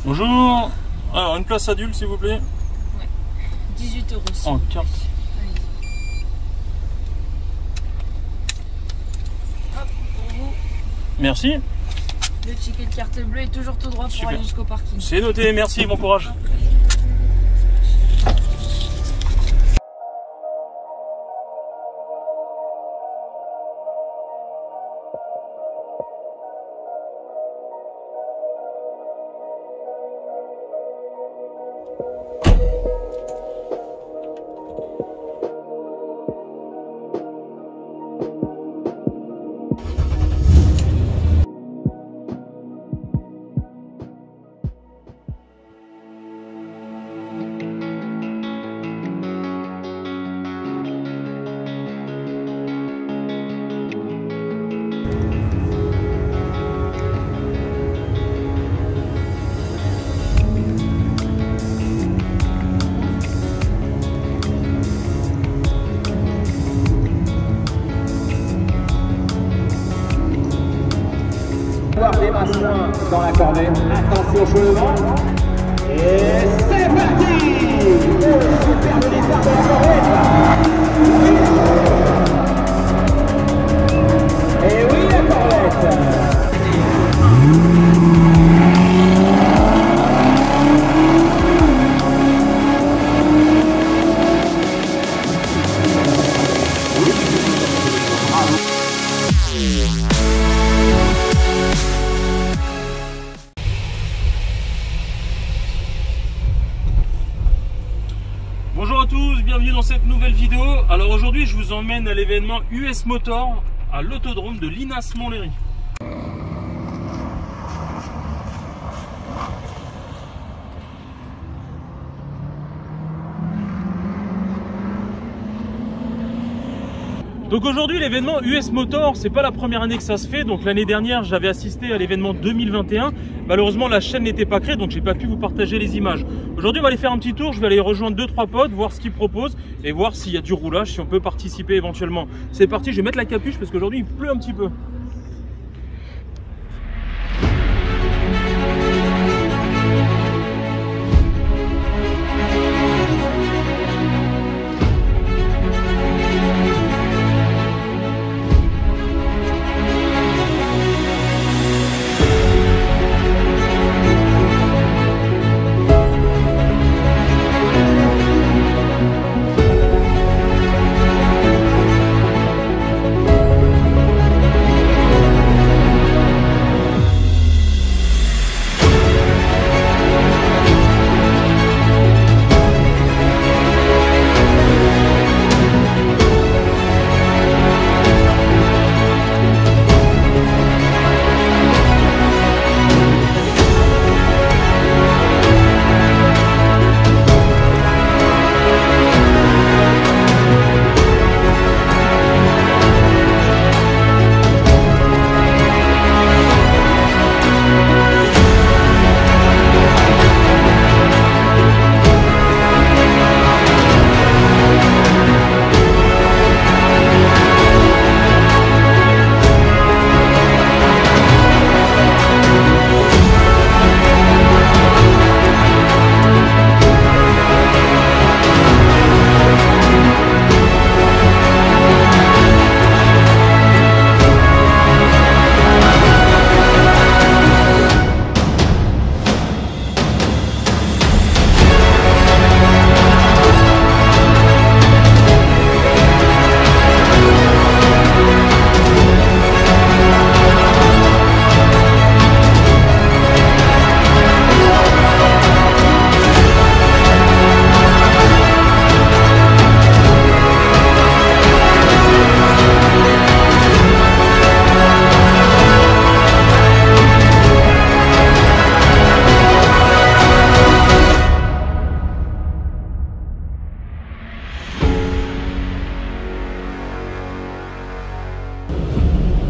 Bonjour. Alors, une place adulte, s'il vous plaît. Ouais. 18 euros. En carte. Hop, pour vous. Merci. Le ticket de carte bleue est toujours tout droit pour aller jusqu'au parking. C'est noté, merci, bon courage. Des massins dans la cornée. Attention sur le vent. Et c'est parti. Superbe départ de la corvette. Et oui, la corvette. Bonjour à tous, bienvenue dans cette nouvelle vidéo. Alors aujourd'hui je vous emmène à l'événement US Motor à l'autodrome de Linas-Montlhéry. Donc aujourd'hui l'événement US Motor, c'est pas la première année que ça se fait. Donc l'année dernière j'avais assisté à l'événement 2021. Malheureusement la chaîne n'était pas créée, donc j'ai pas pu vous partager les images. Aujourd'hui on va aller faire un petit tour, je vais aller rejoindre 2-3 potes, voir ce qu'ils proposent et voir s'il y a du roulage, si on peut participer éventuellement. C'est parti, je vais mettre la capuche parce qu'aujourd'hui il pleut un petit peu.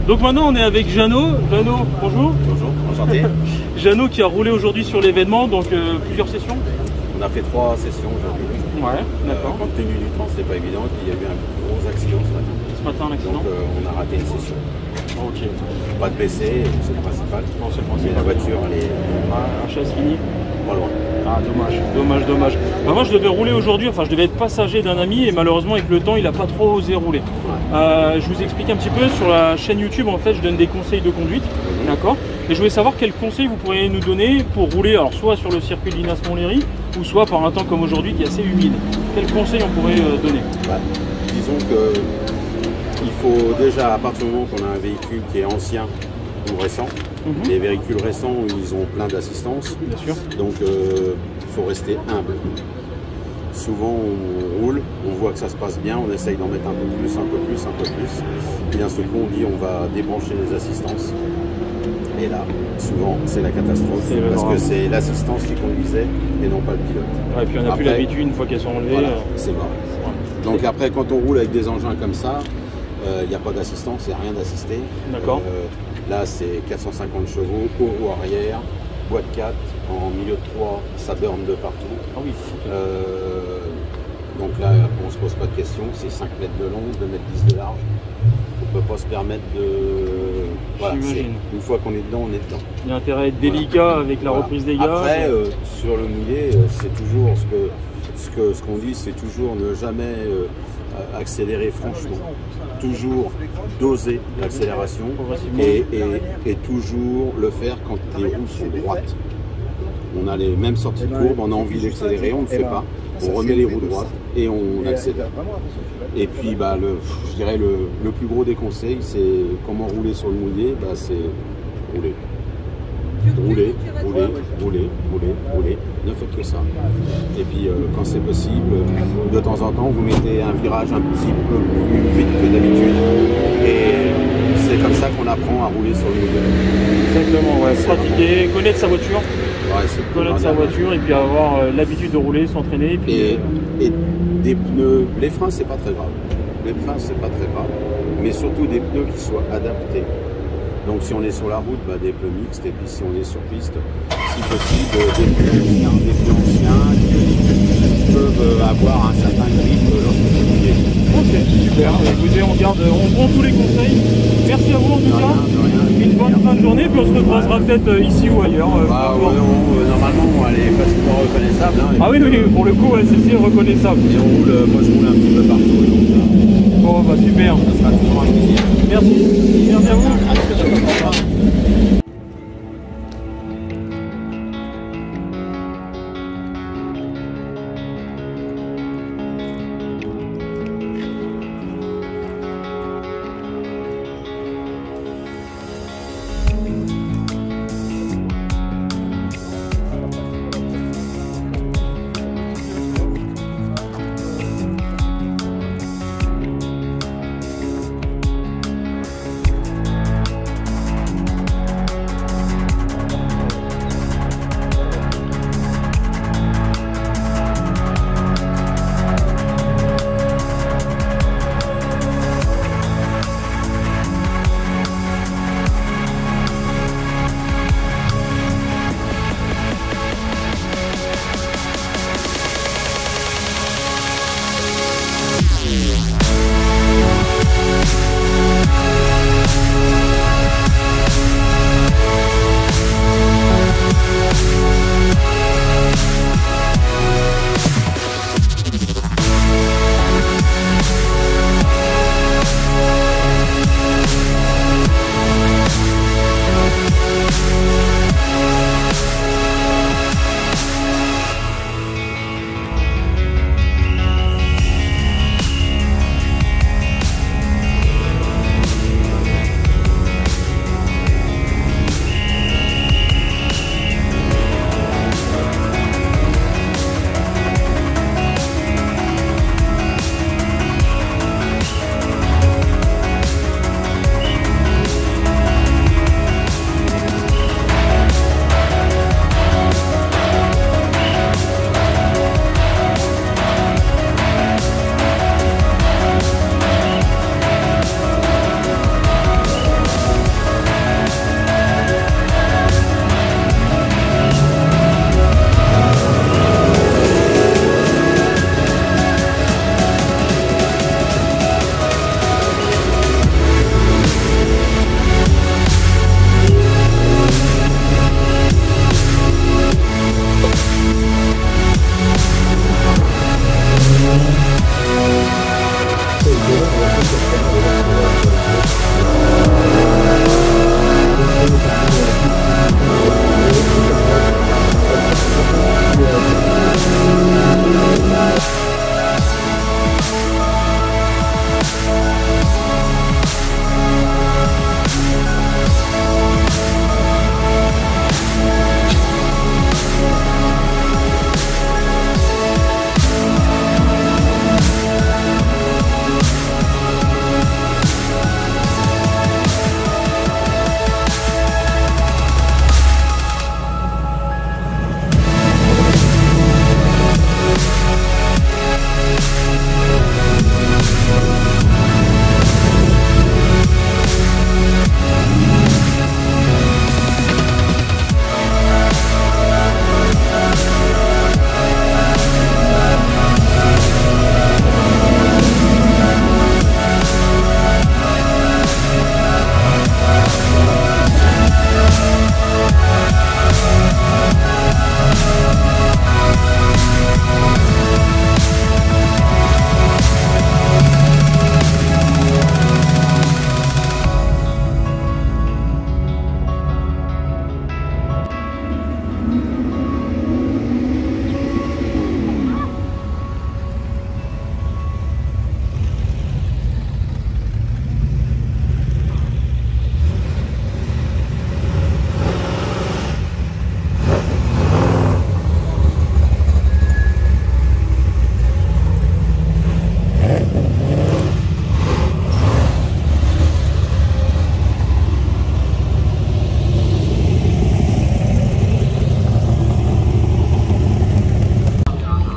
Donc maintenant on est avec Jeannot. Jeannot, bonjour. Bonjour, enchanté. Jeannot qui a roulé aujourd'hui sur l'événement, donc plusieurs sessions. On a fait 3 sessions aujourd'hui. Ouais, d'accord. Compte tenu du temps, c'était pas évident, et puis il y a eu un gros accident ce matin. Ce matin, un accident. Donc on a raté une session. Ok. Pas de blessés, c'est le principal. Bon, c'est le Mais principal. la voiture, elle est Ah, HS fini. pas loin. Ah, dommage. Bah, moi je devais rouler aujourd'hui, enfin je devais être passager d'un ami et malheureusement avec le temps il n'a pas trop osé rouler. Je vous explique un petit peu, sur la chaîne YouTube en fait je donne des conseils de conduite, d'accord. Et je voulais savoir quels conseils vous pourriez nous donner pour rouler, alors soit sur le circuit de Linas-Montlhéry ou soit par un temps comme aujourd'hui qui est assez humide. Quels conseils on pourrait donner? Disons que il faut déjà, à partir du moment qu'on a un véhicule qui est ancien ou récent, les véhicules récents ils ont plein d'assistance, Bien sûr. donc il faut rester humble. Souvent on roule, on voit que ça se passe bien, on essaye d'en mettre un peu plus, et d'un seul coup on dit on va débrancher les assistances. Et là, souvent, c'est la catastrophe, parce que c'est l'assistance qui conduisait et non pas le pilote. Ouais, et puis on n'a plus l'habitude, une fois qu'elles sont enlevées. Voilà, c'est mort. Donc après, quand on roule avec des engins comme ça, il n'y a pas d'assistance, il n'y a rien d'assisté. D'accord. Là, c'est 450 chevaux, haut roue arrière, boîte 4, en milieu de 3, ça burn de partout. Ah oui. Donc là, on ne se pose pas de questions, c'est 5 mètres de long, 2 mètres 10 de large. On ne peut pas se permettre de... Voilà, une fois qu'on est dedans, on est dedans. Il y a intérêt à être délicat avec la reprise des gaz. Après, sur le mouillé, c'est toujours ce qu'on dit, c'est toujours ne jamais accélérer franchement. Toujours doser l'accélération et toujours le faire quand les roues sont droites. On a les mêmes sorties de courbe, on a envie d'accélérer, on ne le fait pas. On remet les roues droites et on accélère. Et puis je dirais le plus gros des conseils, c'est comment rouler sur le mouillé, c'est rouler. Rouler, ne faites que ça. Et puis quand c'est possible, de temps en temps, vous mettez un virage un petit peu plus vite que d'habitude. Et c'est comme ça qu'on apprend à rouler sur le mouillé. Exactement, ouais. Pratiquer, connaître sa voiture. Ouais, connaître sa voiture et puis avoir l'habitude de rouler, s'entraîner. Et des pneus, les freins c'est pas très grave. Les freins c'est pas très grave, mais surtout des pneus qui soient adaptés. Donc si on est sur la route, des pneus mixtes, et puis si on est sur piste, si possible, des pneus anciens qui peuvent avoir un certain grip lorsque c'est mouillé. Ok, super. Écoutez, on prend tous les conseils. Merci à vous en tout cas. Une bonne fin de journée, puis on se recroisera peut-être ici ou ailleurs. Normalement, elle est facilement reconnaissable. Ah oui, pour le coup, celle-ci est reconnaissable. Et on roule, moi je roule un petit peu partout. Donc, bon, super. Ça sera toujours un plaisir. Merci à vous.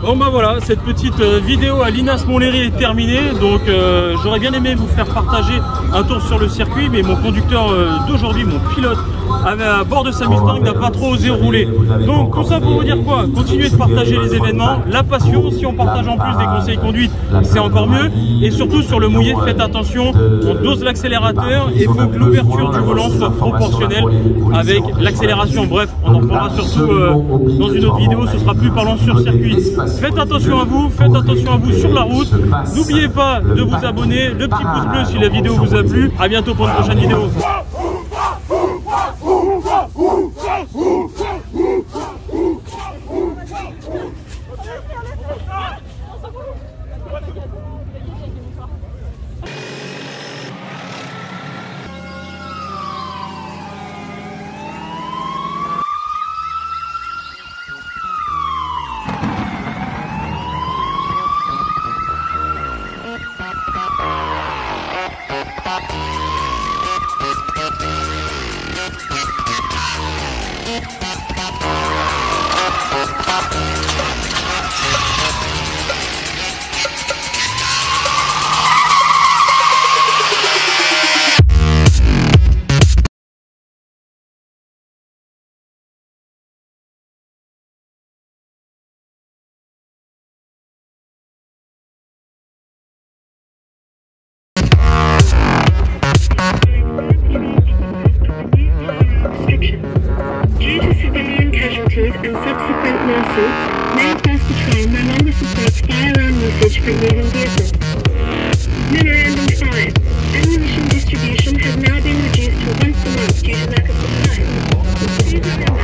Bon bah voilà, cette petite vidéo à l'Inas Montlhéry est terminée. Donc j'aurais bien aimé vous faire partager un tour sur le circuit, mais mon conducteur d'aujourd'hui, mon pilote, à bord de sa Mustang, n'a pas trop osé rouler. Donc tout ça pour vous dire quoi? Continuez de partager les événements, la passion. Si on partage en plus des conseils conduite, c'est encore mieux. Et surtout sur le mouillé, faites attention, on dose l'accélérateur et il faut que l'ouverture du volant soit proportionnelle avec l'accélération. Bref, on en reparlera surtout dans une autre vidéo, ce sera plus parlant sur circuit. Faites attention à vous sur la route. N'oubliez pas de vous abonner, le petit pouce bleu si la vidéo vous a plu. À bientôt pour une prochaine vidéo. Due to civilian casualties and subsequent lawsuits, Manifest Patrol no longer supports firearm usage for moving vehicles. Memorandum 5. Ammunition distribution has now been reduced to once a month due to lack of supply. Please remember